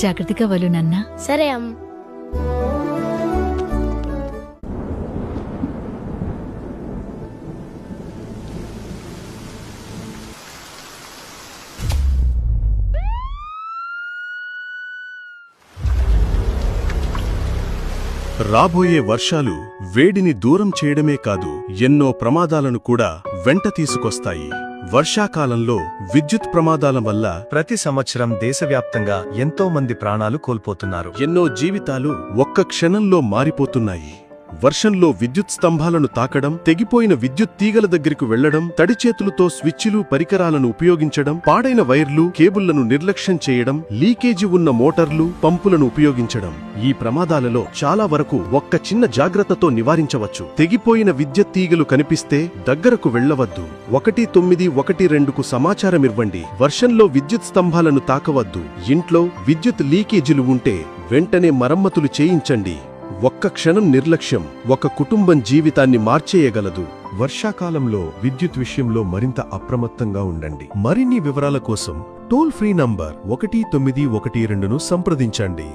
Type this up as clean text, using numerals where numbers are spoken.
జాగ్రత్తగా వెళ్ళు నాన్నా. సరే అమ్మ. రాబోయే వర్షాలు వేడిని దూరం చేయడమే కాదు, ఎన్నో ప్రమాదాలను కూడా వెంట తీసుకొస్తాయి. వర్షాకాలంలో విద్యుత్ ప్రమాదాల వల్ల ప్రతి సంవత్సరం దేశవ్యాప్తంగా ఎంతో మంది ప్రాణాలు కోల్పోతున్నారు. ఎన్నో జీవితాలు ఒక్క క్షణంలో మారిపోతున్నాయి. వర్షంలో విద్యుత్ స్తంభాలను తాకడం, తెగిపోయిన విద్యుత్ తీగల దగ్గరకు వెళ్లడం, తడిచేతులతో స్విచ్లు, పరికరాలను ఉపయోగించడం, పాడైన వైర్లు, కేబుళ్లను నిర్లక్ష్యం చేయడం, లీకేజీ ఉన్న మోటార్లు, పంపులను ఉపయోగించడం, ఈ ప్రమాదాలలో చాలా వరకు ఒక్క చిన్న జాగ్రత్తతో నివారించవచ్చు. తెగిపోయిన విద్యుత్ తీగలు కనిపిస్తే దగ్గరకు వెళ్లవద్దు. 1912కు సమాచారమివ్వండి. వర్షంలో విద్యుత్ స్తంభాలను తాకవద్దు. ఇంట్లో విద్యుత్ లీకేజీలు ఉంటే వెంటనే మరమ్మతులు చేయించండి. ఒక్క క్షణం నిర్లక్ష్యం ఒక కుటుంబం జీవితాన్ని మార్చేయగలదు. వర్షాకాలంలో విద్యుత్ విషయంలో మరింత అప్రమత్తంగా ఉండండి. మరిన్ని వివరాల కోసం టోల్ ఫ్రీ నంబర్ 1912ను సంప్రదించండి.